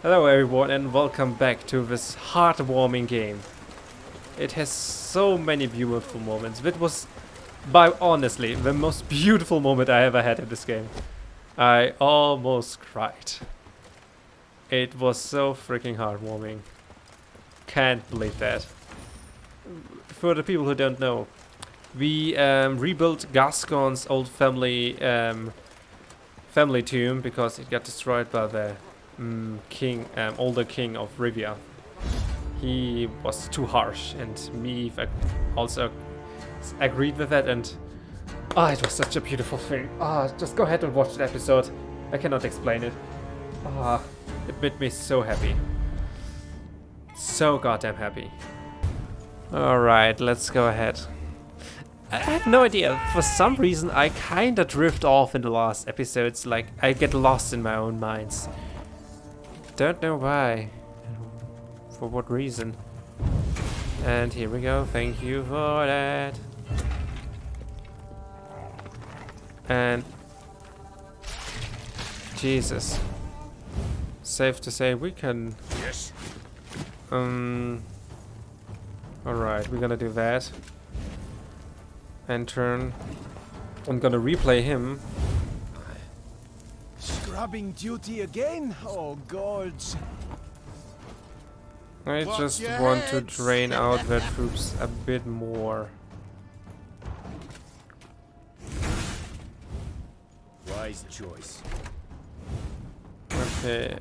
Hello everyone and welcome back to this heartwarming game. It has so many beautiful moments. It was, by honestly, the most beautiful moment I ever had in this game. I almost cried. It was so freaking heartwarming. Can't believe that. For the people who don't know, we rebuilt Gascon's old family tomb because it got destroyed by the older king of Rivia. He was too harsh, and Meve also agreed with that, and it was such a beautiful thing. Just go ahead and watch that episode. I cannot explain it. It made me so happy. So goddamn happy. Alright, let's go ahead. I have no idea. For some reason, I kinda drift off in the last episodes. Like, I get lost in my own minds. Don't know why. For what reason. And here we go. Thank you for that. And Jesus. Safe to say we can. Yes. Alright, we're gonna do that. And turn. I'm gonna replay him. Scrubbing duty again? Oh gods. I just want to drain out their troops a bit more. Wise choice. Okay,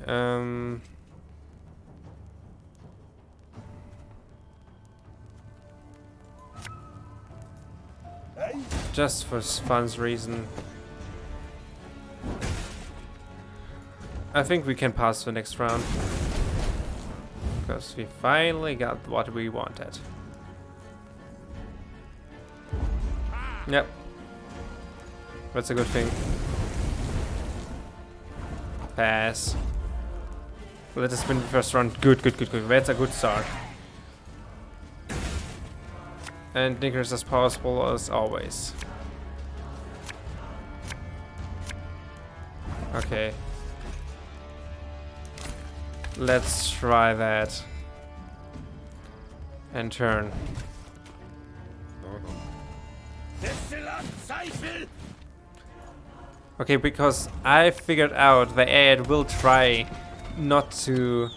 just for fun's reason. I think we can pass the next round. Because we finally got what we wanted. Yep. That's a good thing. Pass. Let us win the first round. Good. That's a good start. And Nickers as possible as always. Okay. Let's try that. And turn. Okay, because I figured out the AI will try not to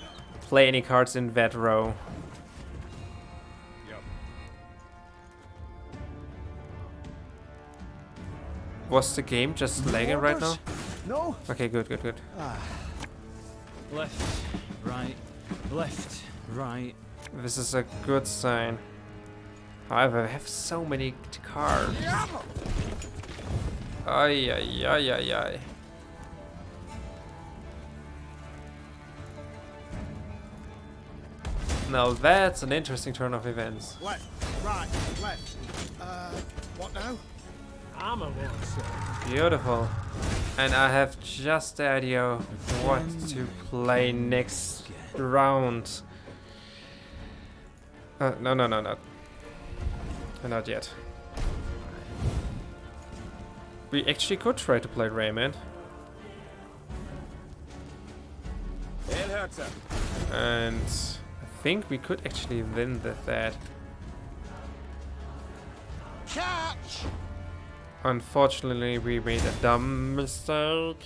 play any cards in that row. Yep. Was the game just lagging right now? No. Okay, good. Left, right, left, right. This is a good sign. However, I have so many cards. Ay. Now that's an interesting turn of events. Left, right, left. What now? I'm a monster. Beautiful. And I have just the idea of what to play next round. No. Not yet. We actually could try to play Rayman. And I think we could actually win that. Catch! Unfortunately, we made a dumb mistake.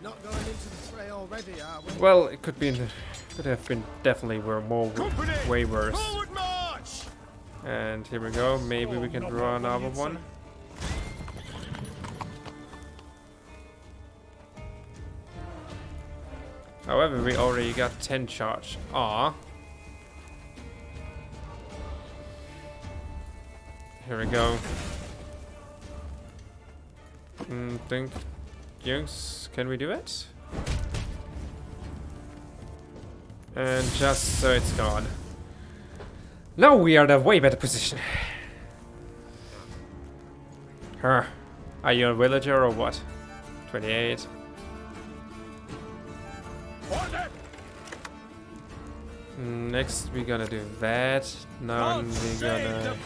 Not going into the fray already, are we? Well, it could have been definitely way worse. Forward march! And here we go. Maybe we can draw another one. However, we already got 10 charge. Here we go. Think, Jungs, can we do it? And just so it's gone. Now we are in a way better position. Are you a villager or what? 28. Next we're gonna do that. Now we're gonna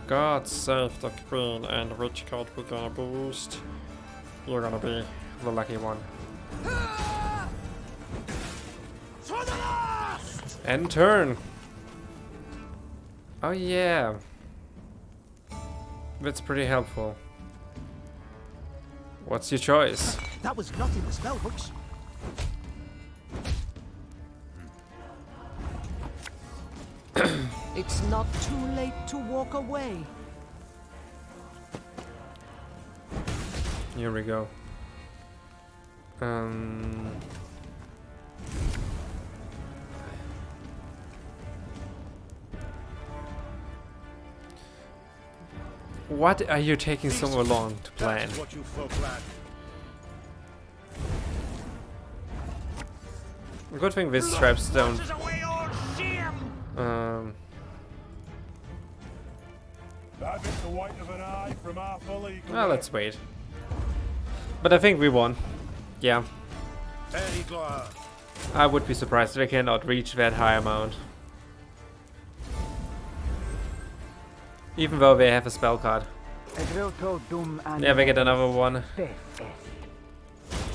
God save the queen, and which card we're gonna boost? You're gonna be the lucky one. And turn. Oh yeah. That's pretty helpful. What's your choice? That was not in the spell books. It's not too late to walk away. Here we go. What are you taking so long to plan? What you folk lack. Good thing these traps don't. Well, let's wait. But I think we won. Yeah. I would be surprised if they cannot reach that high amount. Even though they have a spell card. Yeah, they get another one.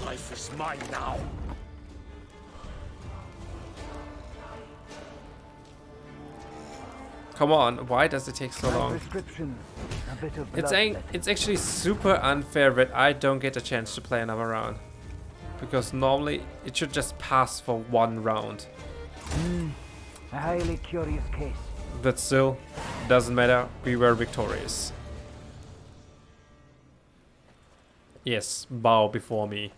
Life is mine now. Come on, why does it take so long? It's actually super unfair that I don't get a chance to play another round. Because normally it should just pass for one round. A highly curious case. But still, doesn't matter, we were victorious. Yes, bow before me.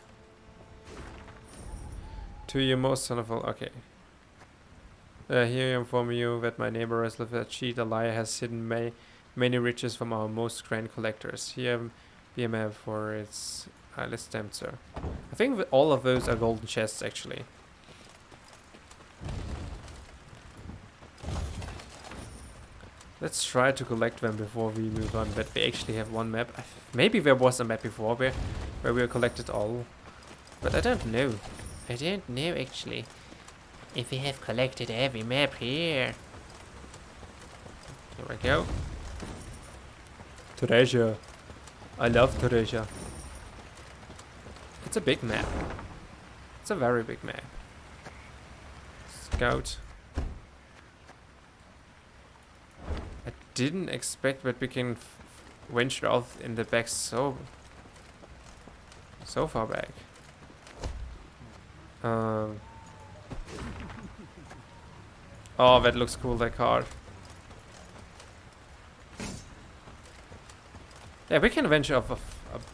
To your most wonderful, okay. Here I inform you that my neighbor has lived a cheat, a liar has hidden many riches from our most grand collectors. Here be a map for its list stamped, sir. I think that all of those are golden chests actually. Let's try to collect them before we move on, but we actually have one map. Maybe there was a map before where we collected all, but I don't know. I don't know actually. If we have collected every map here. Here we go. Treasure. I love treasure. It's a big map. It's a very big map. Scout. I didn't expect that we can venture off in the back so far back. Oh, that looks cool, that card. Yeah, we can venture off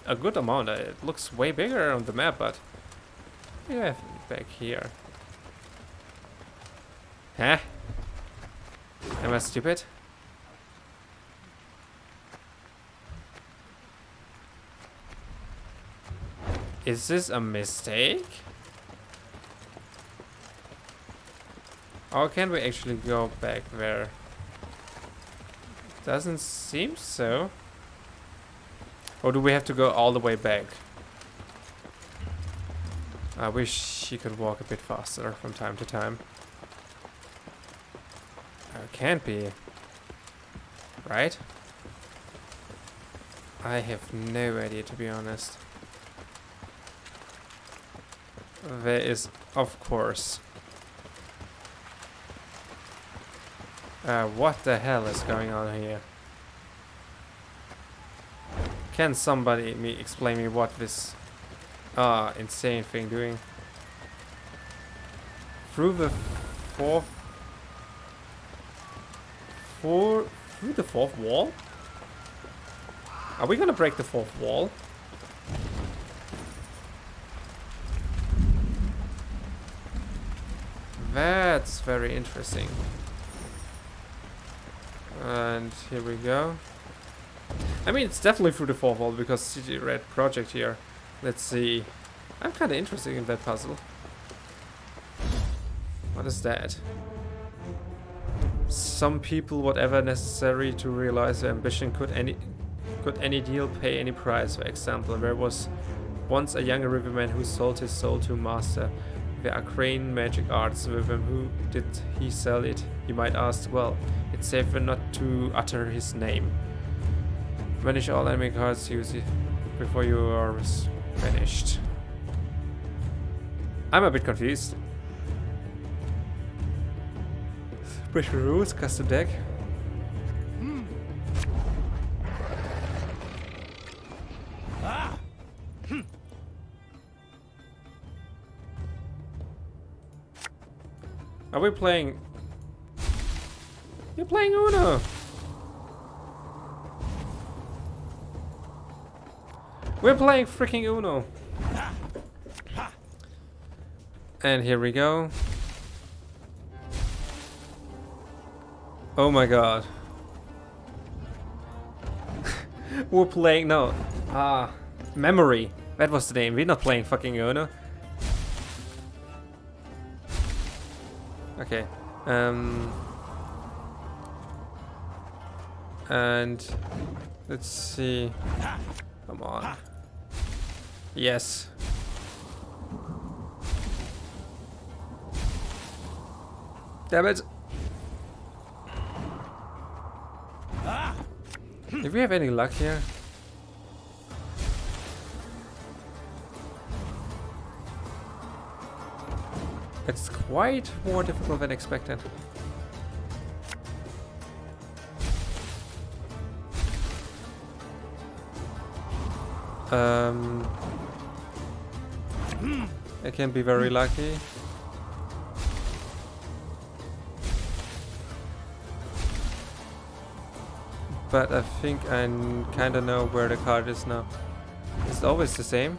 a good amount. It looks way bigger on the map, but yeah, back here. Huh? Am I stupid? Is this a mistake? Or can we actually go back there? Doesn't seem so. Or do we have to go all the way back? I wish she could walk a bit faster from time to time. It can't be. Right? I have no idea, to be honest. There is, of course. What the hell is going on here? Can somebody explain me what this insane thing doing? Through the through the fourth wall? Are we gonna break the fourth wall? That's very interesting. And here we go. I mean, it's definitely through the fourth wall because City Red Project here. Let's see. I'm kind of interested in that puzzle. What is that? Some people, whatever necessary to realize their ambition, could any deal pay any price. For example, there was once a young riverman who sold his soul to a master the arcane magic arts. With him, who did he sell it? You might ask. Well, it's safer not to utter his name. Vanish all enemy cards, use it before you are vanished. I'm a bit confused. Special rules, custom deck. Are we playing? You're playing Uno. We're playing freaking Uno. And here we go. Oh my god. We're playing, no. Memory. That was the name. We're not playing fucking Uno. Okay. And let's see. Come on. Yes. Damn it. If we have any luck here. It's quite more difficult than expected. I can be very lucky. But I think I kind of know where the card is now. It's always the same.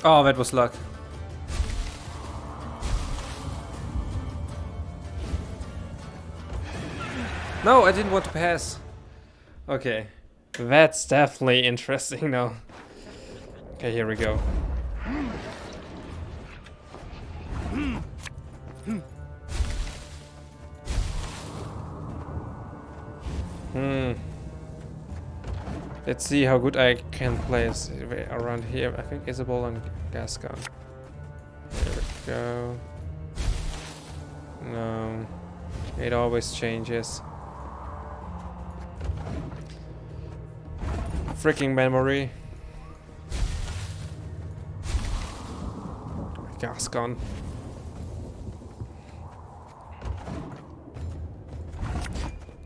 Oh, that was luck. No, I didn't want to pass. Okay. That's definitely interesting now. Okay, here we go. Let's see how good I can place around here. I think Isabel and Gascon. There we go. No. It always changes. Freaking memory. Gascon.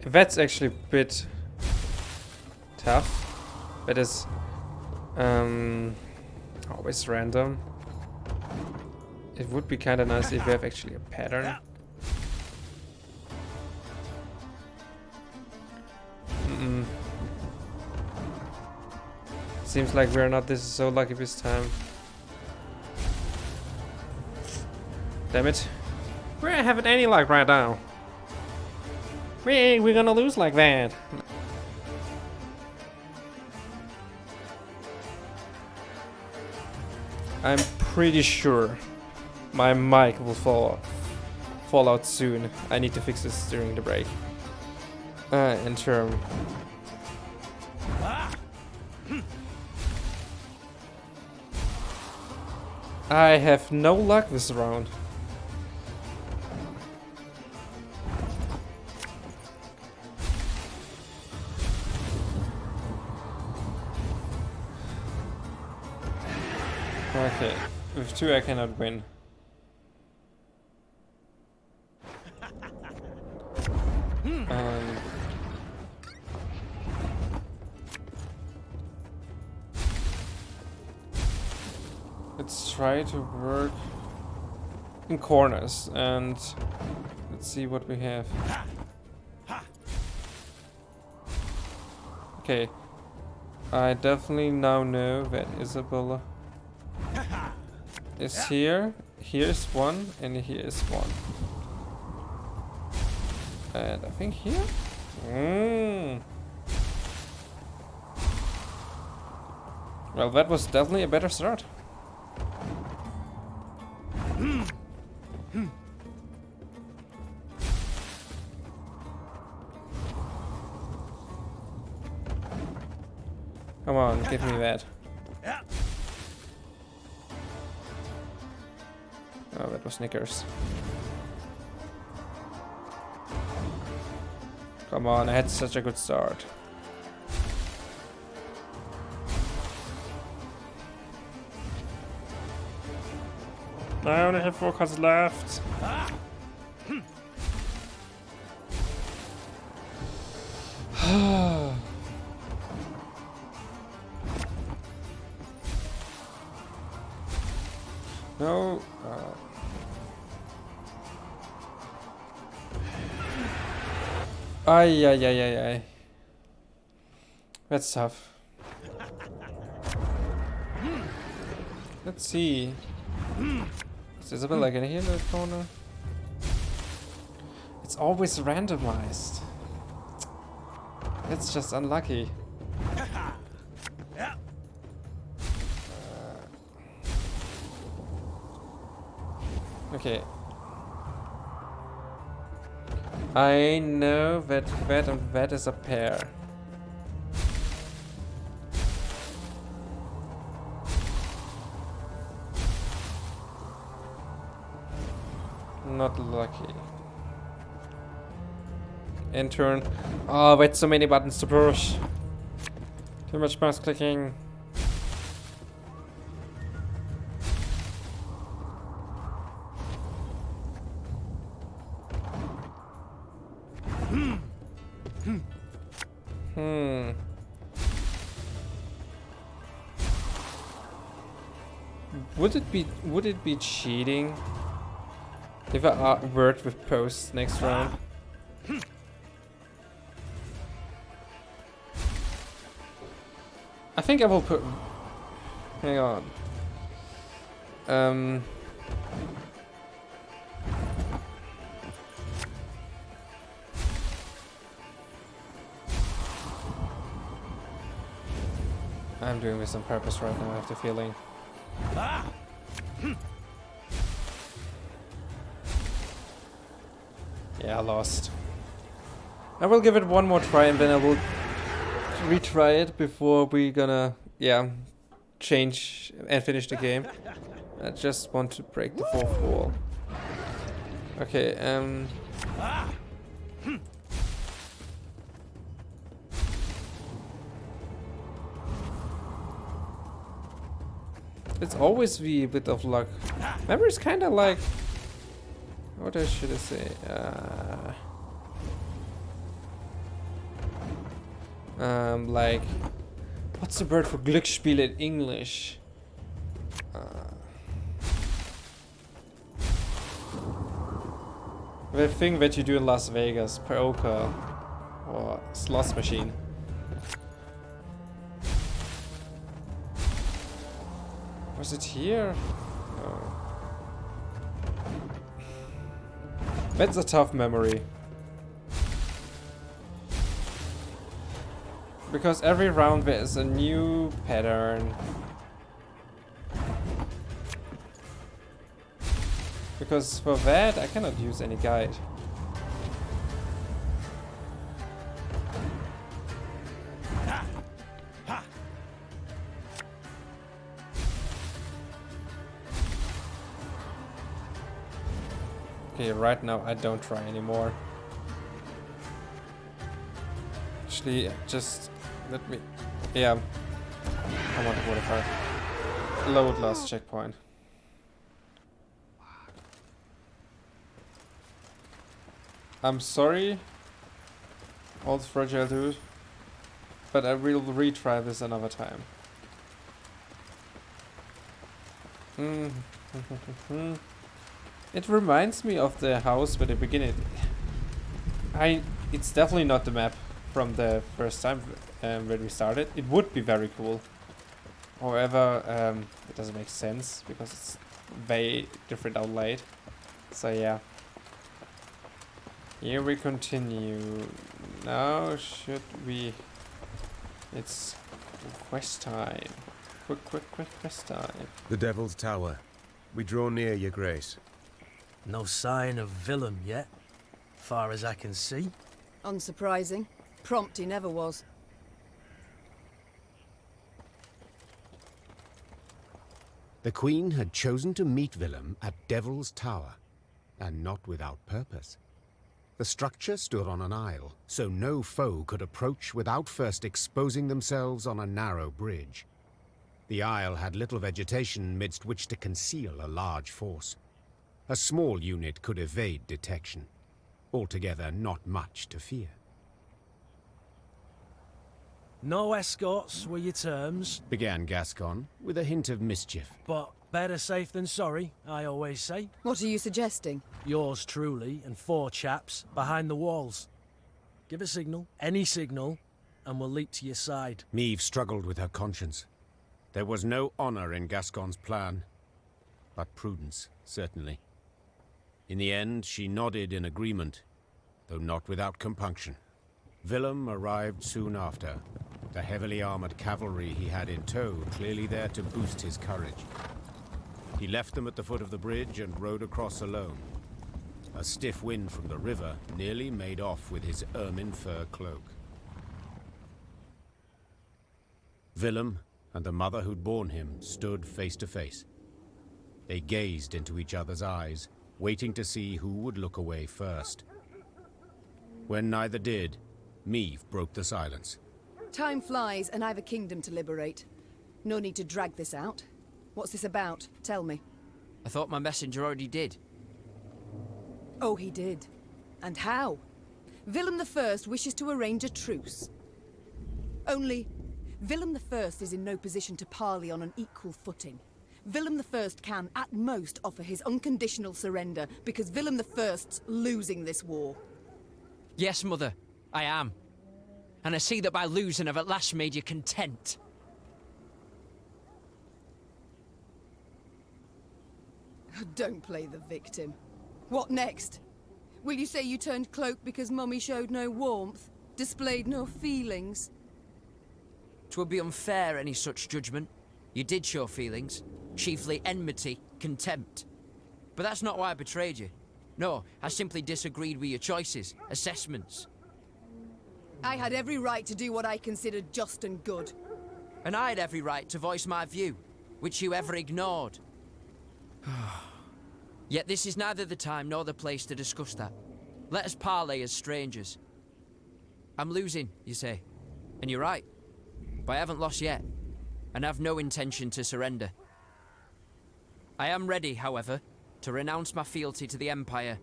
That's actually a bit tough. That is always random. It would be kind of nice if we have actually a pattern. Seems like we're not so lucky this time. Damn it. We're not having any luck right now. We're gonna lose like that. I'm pretty sure my mic will fall out soon. I need to fix this during the break. In term. I have no luck this round. Okay, with 2 I cannot win. Let's try to work in corners and let's see what we have. Okay, I definitely now know that Isabella is here. Here's one, and here's one. And I think here? Well, that was definitely a better start. Come on, give me that. Oh, that was Snickers. Come on, I had such a good start. I only have 4 cards left. No. Ay. That's tough. Let's see. Is Isabella gonna heal the corner? It's always randomized. It's just unlucky. Okay. I know that that and that is a pair. Not lucky. In turn. Oh, wait, so many buttons to push. Too much mouse clicking. Would it be cheating if I worked with posts next round? I think I will put. Hang on. I'm doing this on purpose right now, I have the feeling. Yeah, I lost. I will give it one more try and then I will retry it before we gonna, change and finish the game. I just want to break the 4th wall. Okay, it's always the bit of luck. Remember, it's kind of like... What should I say? Like... What's the word for Glücksspiel in English? The thing that you do in Las Vegas, poker or slot machine. Was it here? Oh. That's a tough memory. Because every round there is a new pattern. Because for that I cannot use any guide. Okay, right now I don't try anymore. Actually, just let me... Yeah. I want to modify. Load last checkpoint. I'm sorry, old fragile dude, but I will retry this another time. It reminds me of the house at the beginning. It's definitely not the map from the first time when we started. It would be very cool. However, it doesn't make sense because it's very different outlaid. So yeah. Here we continue. Now should we... It's quest time. Quick quest time. The Devil's Tower. We draw near, your grace. No sign of Willem yet, far as I can see. Unsurprising. Prompt he never was. The Queen had chosen to meet Willem at Devil's Tower, and not without purpose. The structure stood on an isle, so no foe could approach without first exposing themselves on a narrow bridge. The isle had little vegetation midst which to conceal a large force. A small unit could evade detection. Altogether not much to fear. No escorts were your terms, Began Gascon, with a hint of mischief. but better safe than sorry, I always say. What are you suggesting? Yours truly and 4 chaps behind the walls. Give a signal, any signal, and we'll leap to your side. Meve struggled with her conscience. There was no honor in Gascon's plan, but prudence, certainly. In the end, she nodded in agreement, though not without compunction. Willem arrived soon after, the heavily armored cavalry he had in tow clearly there to boost his courage. He left them at the foot of the bridge and rode across alone. A stiff wind from the river nearly made off with his ermine fur cloak. Willem and the mother who'd borne him stood face to face. They gazed into each other's eyes, waiting to see who would look away first. When neither did, Meve broke the silence. Time flies, and I've a kingdom to liberate. No need to drag this out. What's this about? Tell me. I thought my messenger already did. Oh, he did. And how? Willem I wishes to arrange a truce. Only, Willem I is in no position to parley on an equal footing. Willem I can, at most, offer his unconditional surrender, because Willem I's losing this war. Yes, Mother, I am. And I see that by losing I've at last made you content. Don't play the victim. What next? Will you say you turned cloak because Mummy showed no warmth, displayed no feelings? 'Twould be unfair, any such judgment. You did show feelings, chiefly enmity, contempt. But that's not why I betrayed you. No, I simply disagreed with your choices, assessments. I had every right to do what I considered just and good. And I had every right to voice my view, which you ever ignored. Yet this is neither the time nor the place to discuss that. Let us parley as strangers. I'm losing, you say, and you're right. But I haven't lost yet, and have no intention to surrender. I am ready, however, to renounce my fealty to the Empire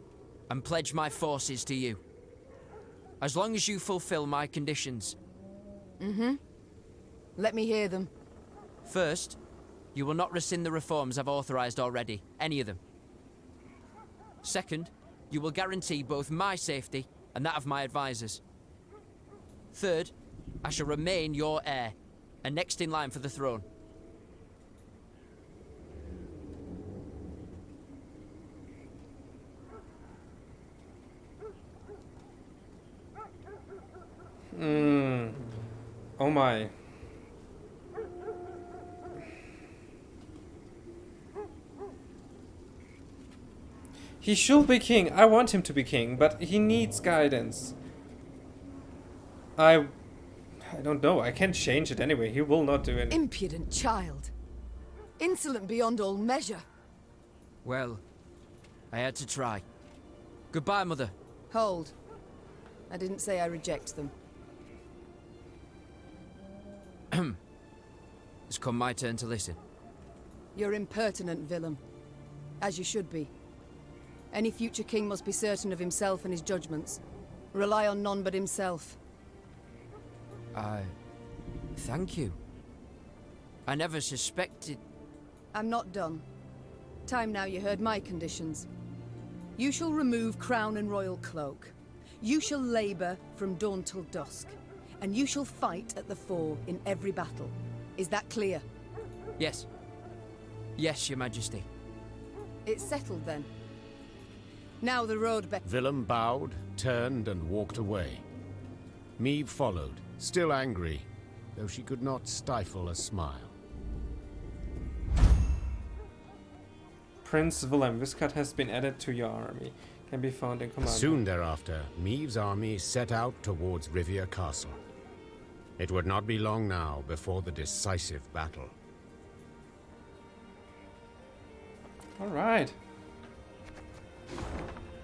and pledge my forces to you. As long as you fulfill my conditions. Let me hear them. First, you will not rescind the reforms I've authorized already, any of them. Second, you will guarantee both my safety and that of my advisors. Third, I shall remain your heir, and next in line for the throne. Oh my. He should be king. I want him to be king, but he needs guidance. I don't know. I can't change it anyway. He will not do it. Impudent child. Insolent beyond all measure. Well, I had to try. Goodbye, Mother. Hold. I didn't say I reject them. It's come my turn to listen. You're impertinent, Willem. As you should be. Any future king must be certain of himself and his judgments. Rely on none but himself. Thank you. I never suspected... I'm not done. Time now you heard my conditions. You shall remove crown and royal cloak. You shall labor from dawn till dusk. And you shall fight at the fore in every battle. Is that clear? Yes. Yes, Your Majesty. It's settled then. Now the road back. Willem bowed, turned, and walked away. Meve followed, still angry, though she could not stifle a smile. Prince Willem, Viscard has been added to your army. Can be found in command. Soon thereafter, Meve's army set out towards Rivia Castle. It would not be long now before the decisive battle. Alright.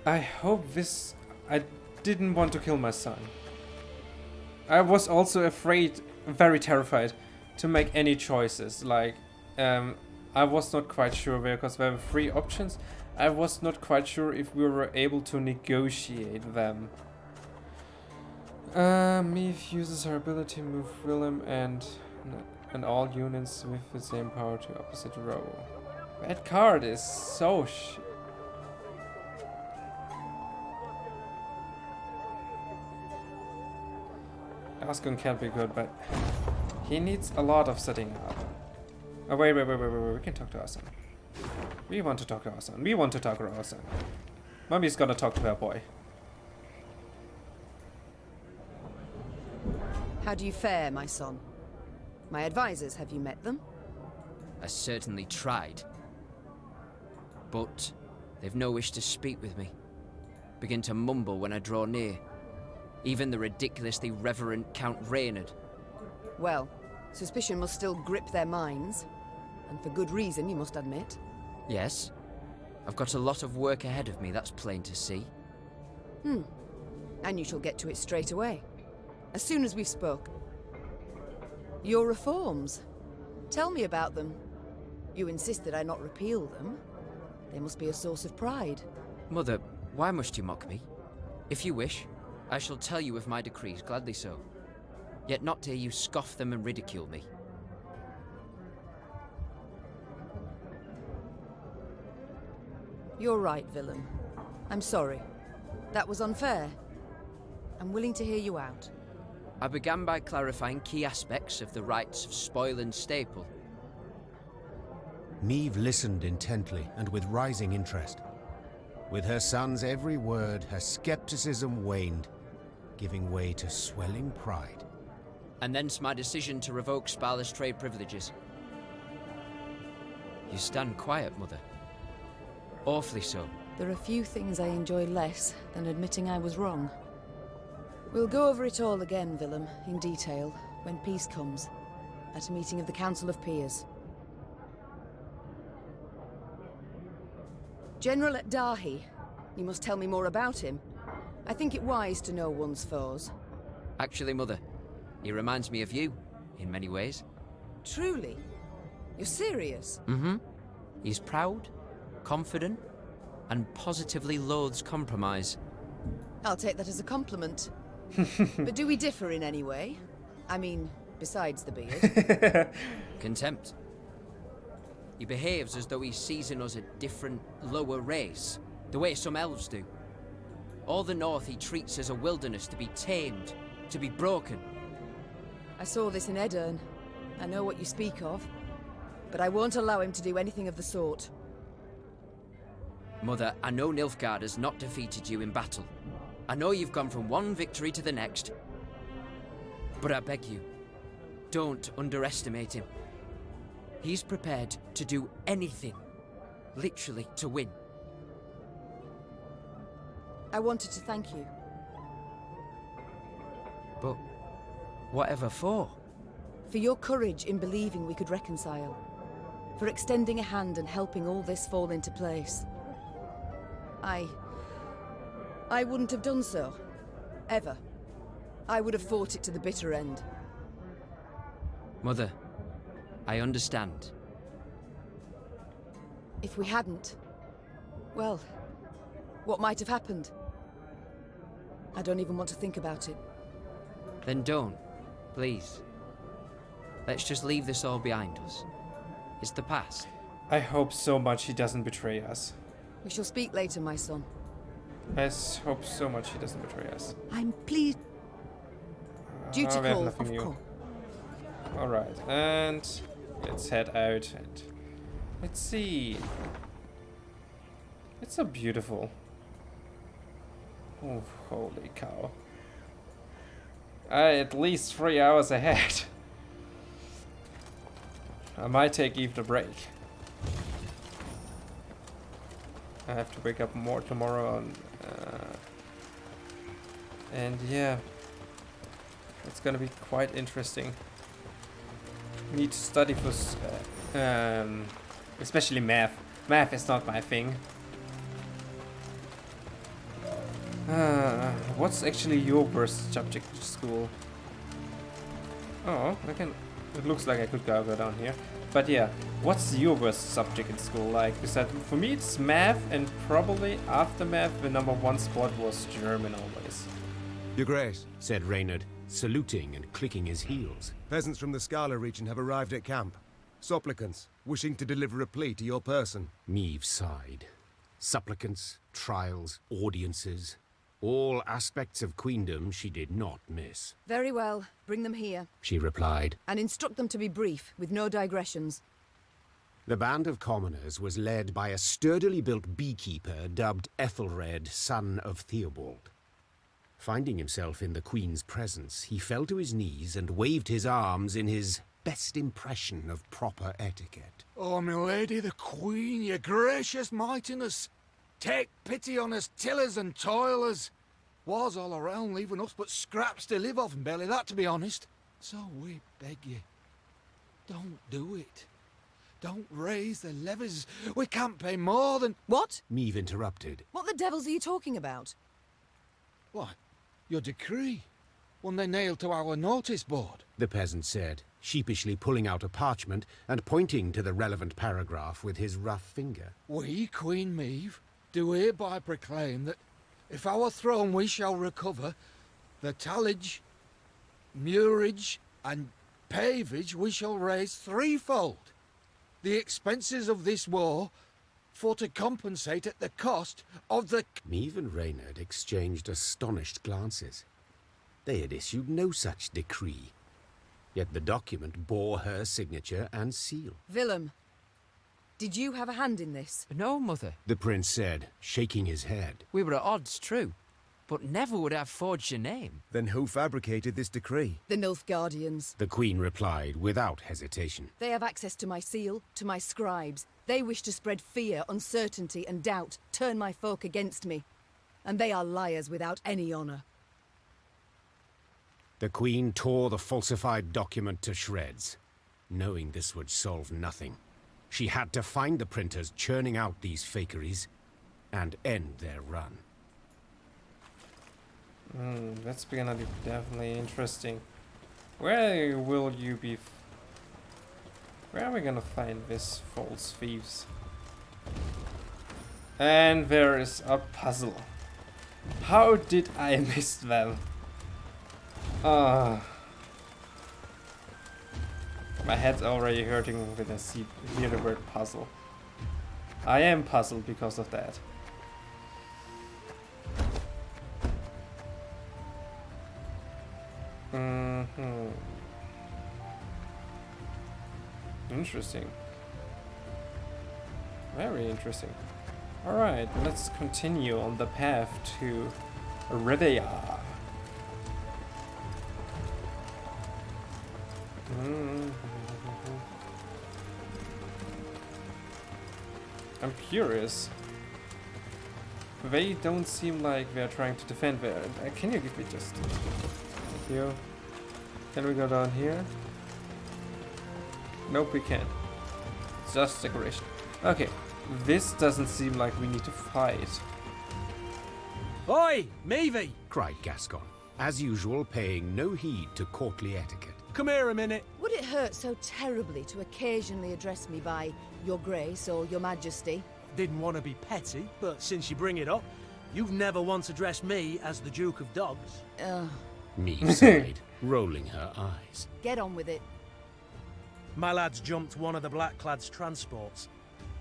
I hope this... I didn't want to kill my son. I was also afraid, very terrified, to make any choices. Like, I was not quite sure because there were 3 options. I was not quite sure if we were able to negotiate them. Meve uses her ability to move Willem and all units with the same power to opposite row. That card is so Gascon can be good, but he needs a lot of setting up. Oh, wait, we can talk to our son. We want to talk to our son. We want to talk to our son. Mommy's gonna talk to her boy. How do you fare, my son? My advisors, have you met them? I certainly tried. But they've no wish to speak with me. Begin to mumble when I draw near. Even the ridiculously reverent Count Reynard. Well, suspicion must still grip their minds. And for good reason, you must admit. Yes. I've got a lot of work ahead of me, that's plain to see. And you shall get to it straight away. As soon as we've spoke. Your reforms. Tell me about them. You insist that I not repeal them. They must be a source of pride. Mother, why must you mock me? If you wish, I shall tell you of my decrees, gladly so. Yet not dare you scoff them and ridicule me. You're right, Willem. I'm sorry. That was unfair. I'm willing to hear you out. I began by clarifying key aspects of the rights of spoil and staple. Meve listened intently and with rising interest. With her son's every word, her skepticism waned, giving way to swelling pride. And thence my decision to revoke Sparla's trade privileges. You stand quiet, Mother. Awfully so. There are few things I enjoy less than admitting I was wrong. We'll go over it all again, Willem, in detail, when peace comes, at a meeting of the Council of Peers. General at Dahi. You must tell me more about him. I think it wise to know one's foes. Actually, Mother, he reminds me of you, in many ways. Truly? You're serious? Mm-hmm. He's proud, confident, and positively loathes compromise. I'll take that as a compliment. But do we differ in any way? I mean, besides the beard. Contempt. He behaves as though he sees in us a different, lower race, the way some elves do. All the North he treats as a wilderness to be tamed, to be broken. I saw this in Edirne. I know what you speak of. But I won't allow him to do anything of the sort. Mother, I know Nilfgaard has not defeated you in battle. I know you've gone from one victory to the next. But I beg you, don't underestimate him. He's prepared to do anything, literally, to win. I wanted to thank you. But whatever for? For your courage in believing we could reconcile. For extending a hand and helping all this fall into place. I wouldn't have done so. Ever. I would have fought it to the bitter end. Mother, I understand. If we hadn't, well, what might have happened? I don't even want to think about it. Then don't, please. Let's just leave this all behind us. It's the past. I hope so much he doesn't betray us. We shall speak later, my son. I hope so much he doesn't betray us. I'm pleased. Duty we have call, nothing of new. course. Alright, and let's head out and let's see. It's so beautiful. Oh, holy cow. At least 3 hours ahead. I might take even a break. I have to wake up more tomorrow and yeah, it's gonna be quite interesting. Need to study for especially math. Math is not my thing. What's actually your worst subject at school? Oh, I can it looks like I could go down here. But yeah, what's your worst subject in school? Like, besides, for me it's math, and probably after math the #1 spot was German always. Your Grace, said Reynard, saluting and clicking his heels. peasants from the Scala region have arrived at camp. Supplicants, wishing to deliver a plea to your person. Meve sighed. Supplicants, trials, audiences, all aspects of queendom she did not miss. Very well. Bring them here. She replied. And instruct them to be brief, with no digressions. The band of commoners was led by a sturdily built beekeeper dubbed Ethelred, son of Theobald. Finding himself in the Queen's presence, he fell to his knees and waved his arms in his best impression of proper etiquette. Oh, my lady the Queen, your gracious mightiness, take pity on us tillers and toilers. Wars all around, leaving us but scraps to live off, and barely that, to be honest. So we beg you, don't do it. Don't raise the levies. We can't pay more than... What? Meve interrupted. What the devils are you talking about? What? Your decree? One they nailed to our notice board. The peasant said, sheepishly pulling out a parchment and pointing to the relevant paragraph with his rough finger. We, Queen Meve, do hereby proclaim that if our throne we shall recover, the tallage, murage, and pavage we shall raise threefold. The expenses of this war, for to compensate at the cost of the... Meve and Reynard exchanged astonished glances. They had issued no such decree, yet the document bore her signature and seal. Willem, did you have a hand in this? No, Mother. The prince said, shaking his head. We were at odds, true, but never would have forged your name. Then who fabricated this decree? The Nilfgaardians. The Queen replied without hesitation. They have access to my seal, to my scribes. They wish to spread fear, uncertainty, and doubt, turn my folk against me. And they are liars without any honor. The Queen tore the falsified document to shreds. Knowing this would solve nothing, she had to find the printers churning out these fakeries and end their run. That's gonna be definitely interesting. Where will you be? Where are we gonna find this false thieves? And there is a puzzle. How did I miss them? My head's already hurting when I hear the word puzzle. I am puzzled because of that. Interesting. Very interesting. Alright, let's continue on the path to Rivia. I'm curious. They don't seem like they're trying to defend there. Can you give me just... Thank you. Can we go down here? Nope, we can't. Just decoration. Okay, this doesn't seem like we need to fight. Oi, Meve! Cried Gascon, as usual paying no heed to courtly etiquette. Come here a minute. Would it hurt so terribly to occasionally address me by Your Grace or Your Majesty? Didn't want to be petty, but since you bring it up, you've never once addressed me as the Duke of Dogs. Meve sighed, rolling her eyes. Get on with it. My lads jumped one of the Blackclad's transports.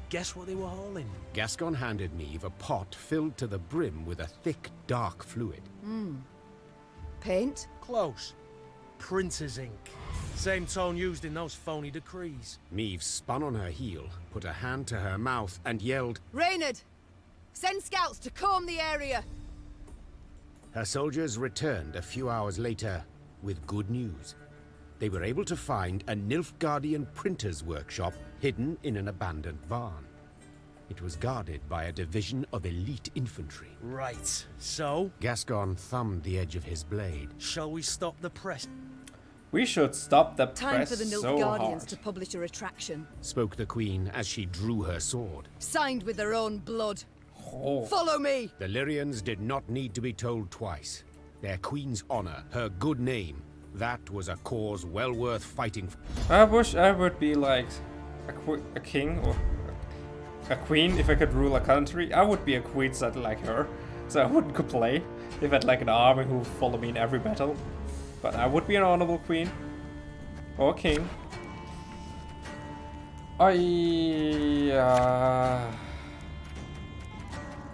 Guess what they were hauling? Gascon handed Meve a pot filled to the brim with a thick, dark fluid. Paint? Close. Printer's ink. Same tone used in those phony decrees. Meve spun on her heel, put a hand to her mouth, and yelled, Reynard! Send scouts to comb the area! Her soldiers returned a few hours later with good news. They were able to find a Nilfgaardian printer's workshop hidden in an abandoned barn. It was guarded by a division of elite infantry. Right, so? Gascon thumbed the edge of his blade. Shall we stop the press? We should stop the Time press for the so Nilfgaardians hard. to publish a retraction. Spoke the Queen as she drew her sword. Signed with their own blood. Oh. Follow me! The Lyrians did not need to be told twice. Their queen's honor, her good name, That was a cause well worth fighting for. I wish I would be like a king or a queen if I could rule a country. I would be a queen sort of like her, so I wouldn't complain if I had like an army who would follow me in every battle. But I would be an honorable queen or king.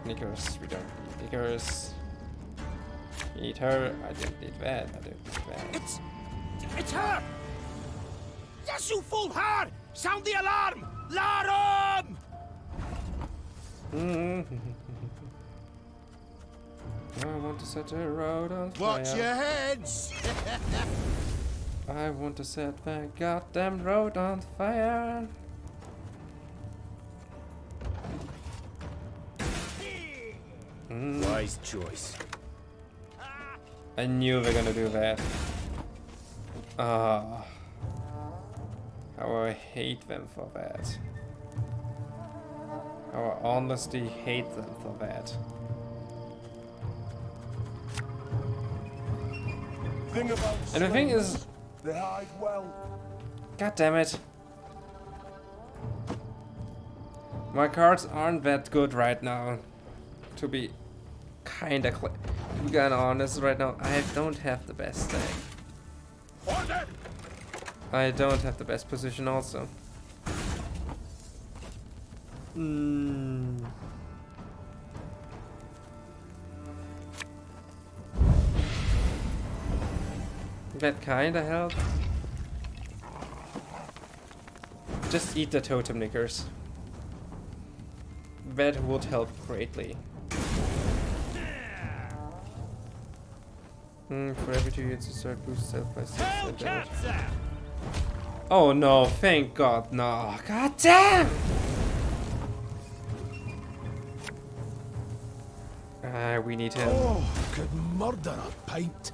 Knickers, we don't need knickers. Need her. I didn't need that. I didn't need that. It's her! Yes, you fool her! Sound the alarm! Larum! I want to set the road on fire. Watch your heads! I want to set the goddamn road on fire. Wise choice. I knew they were gonna do that. Ah. How I hate them for that. How I honestly hate them for that. And the thing is, they hide well. God damn it. My cards aren't that good right now. To be kinda honest right now, I don't have the best deck. I don't have the best position also. That kinda helped. Just eat the totem knickers. That would help greatly. For every 2 units you start boost self by 6 damage. Oh no, thank God, no. God damn! We need him. Oh, could murder a pint.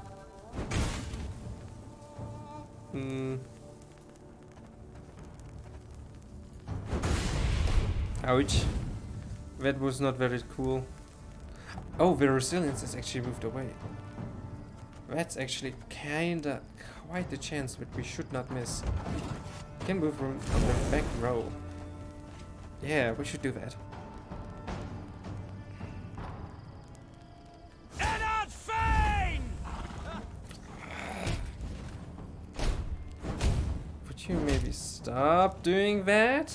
Ouch. That was not very cool. Oh, the resilience is actually moved away. That's actually kinda quite the chance that we should not miss. Can move from the back row. Yeah, we should do that. Would you maybe stop doing that?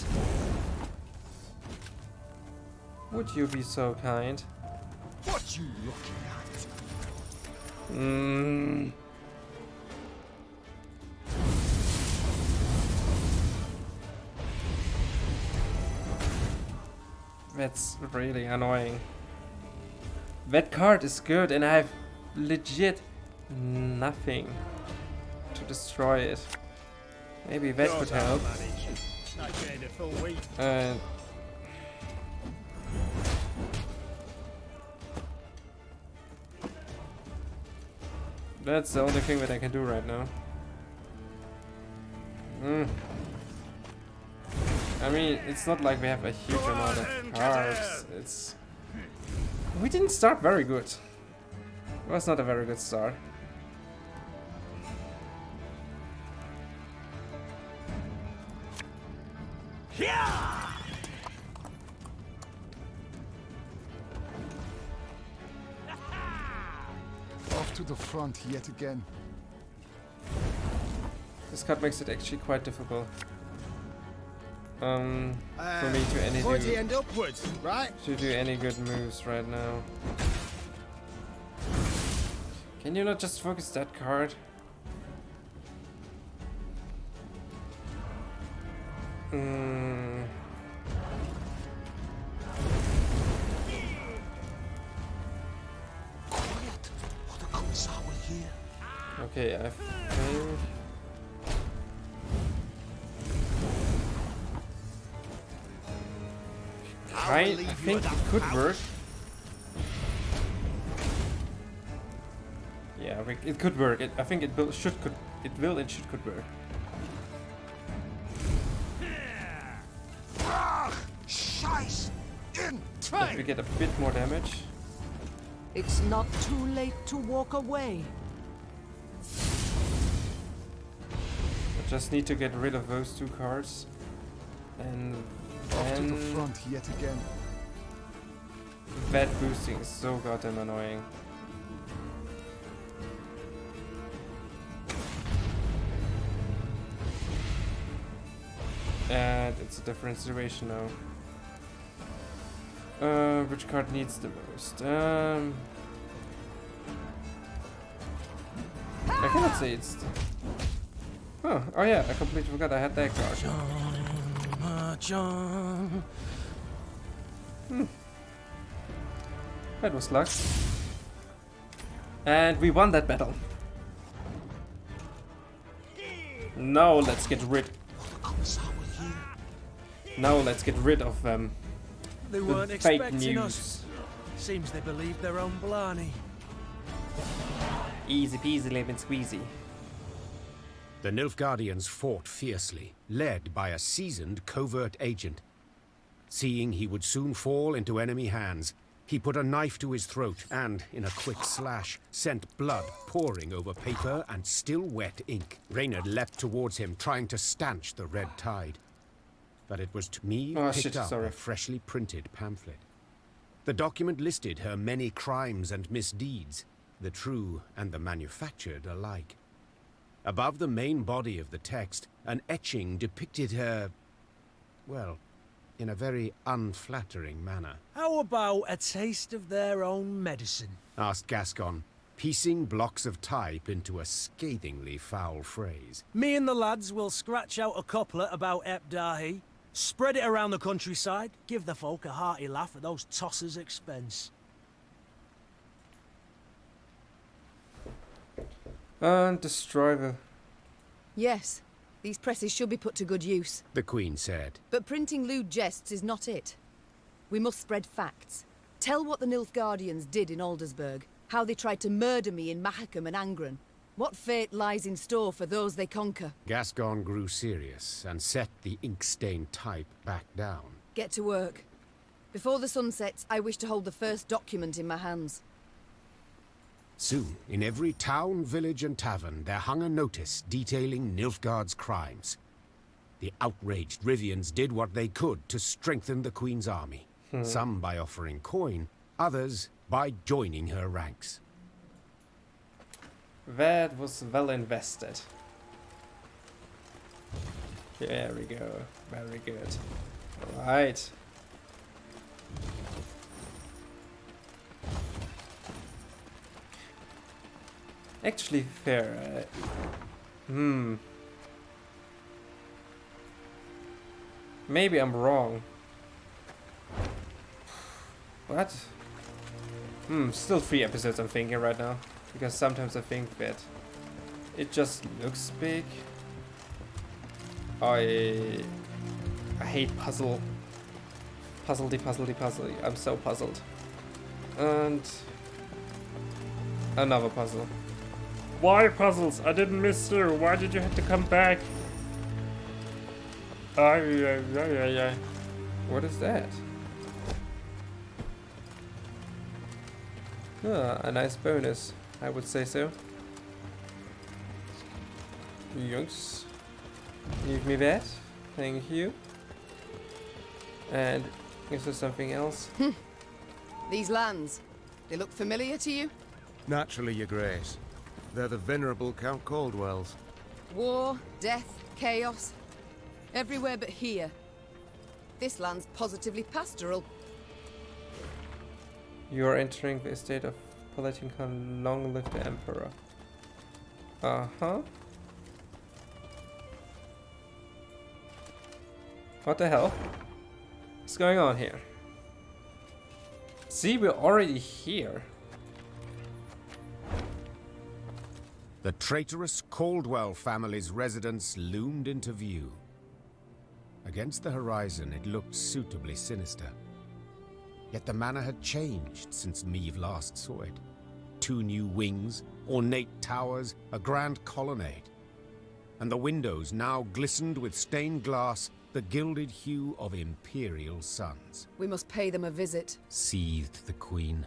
Would you be so kind? What you looking at? That's really annoying. That card is good and I have legit nothing to destroy it. Maybe that could help. That's the only thing that I can do right now. I mean, it's not like we have a huge amount of cards. It's... We didn't start very good. It was not a very good start. Off to the front yet again. This card makes it actually quite difficult. For me to pointy end upwards, right? to do any good moves right now. Can you not just focus that card? Okay, I think... I think it could work. Yeah, it could work. I think it will and should could work. If we get a bit more damage. It's not too late to walk away. Just need to get rid of those 2 cards. And Off to the then front yet again. that boosting is so goddamn annoying. And it's a different situation now. Which card needs the most? I cannot say it's... Oh yeah, I completely forgot I had that card. John. That was luck. And we won that battle. Now let's get rid... Now let's get rid of They the weren't fake expecting news. us. Seems they believe their own blarney. Easy peasy lemon squeezy. The Nilfgaardians fought fiercely, led by a seasoned covert agent. Seeing he would soon fall into enemy hands, he put a knife to his throat and, in a quick slash, sent blood pouring over paper and still wet ink. Reynard leapt towards him, trying to stanch the red tide. But it was Meve picked up a freshly printed pamphlet. The document listed her many crimes and misdeeds, the true and the manufactured alike. Above the main body of the text, an etching depicted her, well, in a very unflattering manner. How about a taste of their own medicine? Asked Gascon, piecing blocks of type into a scathingly foul phrase. Me and the lads will scratch out a couplet about Ebdahi, spread it around the countryside, give the folk a hearty laugh at those tossers' expense. And destroy the... Yes, these presses should be put to good use. The Queen said. But printing lewd jests is not it. We must spread facts. Tell what the Nilfgaardians did in Aldersburg, how they tried to murder me in Mahakam and Angren, what fate lies in store for those they conquer. Gascon grew serious and set the ink-stained type back down. Get to work. Before the sun sets, I wish to hold the first document in my hands. Soon, in every town, village and tavern, there hung a notice detailing Nilfgaard's crimes. The outraged Rivians did what they could to strengthen the Queen's army. Some by offering coin, others by joining her ranks. That was well invested. There we go. Very good. Alright. Actually fair. Maybe I'm wrong. What? Still 3 episodes I'm thinking right now. Because sometimes I think that it just looks big. I hate puzzle. Puzzly. I'm so puzzled. And another puzzle. Why puzzles? I didn't miss you. Why did you have to come back? What is that? A nice bonus, I would say so. Yunks. Leave me that. Thank you. And is there something else? These lands, they look familiar to you? Naturally, Your Grace. They're the venerable Count Caldwell's. War, death, chaos. Everywhere but here. This land's positively pastoral. You are entering the estate of political long live the Emperor. Uh-huh. What the hell? What's going on here? See, we're already here. The traitorous Caldwell family's residence loomed into view. Against the horizon, it looked suitably sinister. Yet the manor had changed since Meve last saw it. 2 new wings, ornate towers, a grand colonnade. And the windows now glistened with stained glass, the gilded hue of imperial suns. We must pay them a visit. Seethed the Queen.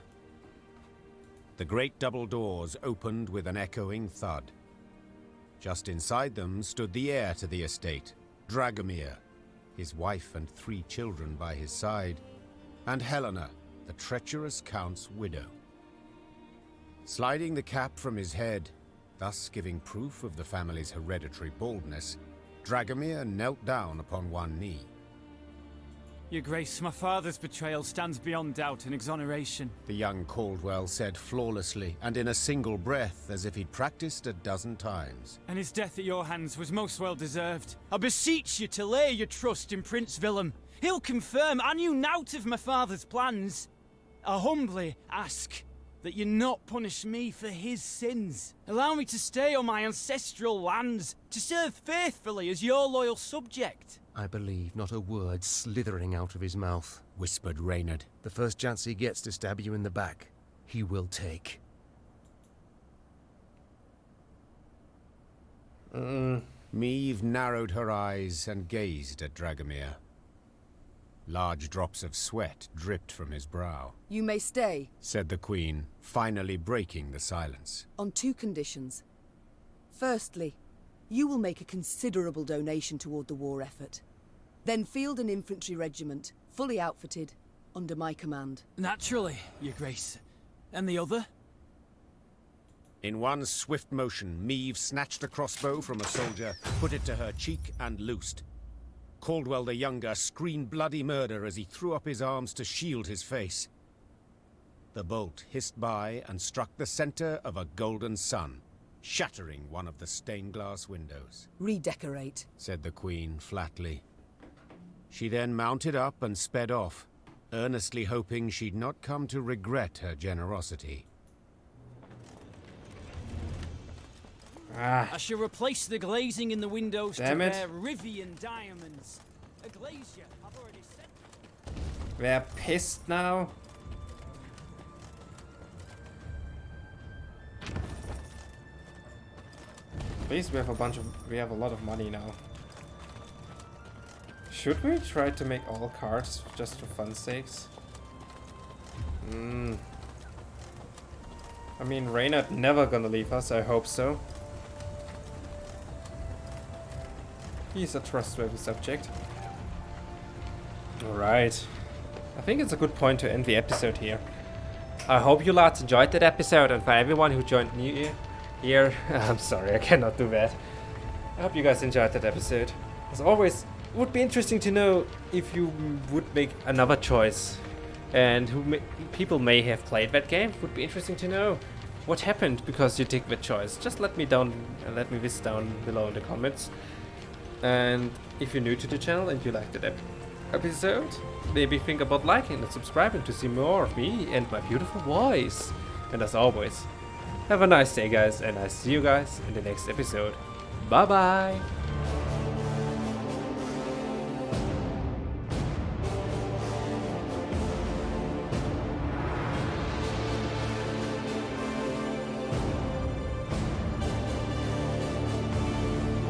The great double doors opened with an echoing thud. Just inside them stood the heir to the estate, Dragomir, his wife and 3 children by his side, and Helena, the treacherous count's widow. Sliding the cap from his head, thus giving proof of the family's hereditary baldness, Dragomir knelt down upon one knee. Your Grace, my father's betrayal stands beyond doubt and exoneration. The young Caldwell said flawlessly and in a single breath, as if he'd practiced a dozen times. And his death at your hands was most well deserved. I beseech you to lay your trust in Prince Willem. He'll confirm I knew naught of my father's plans. I humbly ask that you not punish me for his sins. Allow me to stay on my ancestral lands, to serve faithfully as your loyal subject. I believe not a word slithering out of his mouth, whispered Reynard. The first chance he gets to stab you in the back, he will take. Meve narrowed her eyes and gazed at Dragomir. Large drops of sweat dripped from his brow. You may stay, said the Queen, finally breaking the silence. on 2 conditions. Firstly, you will make a considerable donation toward the war effort. Then field an infantry regiment, fully outfitted, under my command. Naturally, Your Grace. And the other? In one swift motion, Meve snatched a crossbow from a soldier, put it to her cheek, and loosed. Caldwell the Younger screamed bloody murder as he threw up his arms to shield his face. The bolt hissed by and struck the center of a golden sun, shattering one of the stained glass windows. Redecorate, said the Queen flatly. She then mounted up and sped off, earnestly hoping she'd not come to regret her generosity. I shall replace the glazing in the windows Damn to it. wear Rivian diamonds. A glazier, I've already said. They're pissed now. At least we have a lot of money now. Should we try to make all cards just for fun's sakes? I mean, Reynard never gonna leave us, I hope so. He's a trustworthy subject. Alright. I think it's a good point to end the episode here. I hope you lads enjoyed that episode, and for everyone who joined new here, I'm sorry, I cannot do that. I hope you guys enjoyed that episode. As always, it would be interesting to know if you would make another choice, and people may have played that game. It would be interesting to know what happened because you took that choice. Just let me this down below in the comments. And if you're new to the channel and you liked that episode, maybe think about liking and subscribing to see more of me and my beautiful voice. And as always, have a nice day, guys, and I see you guys in the next episode. Bye bye.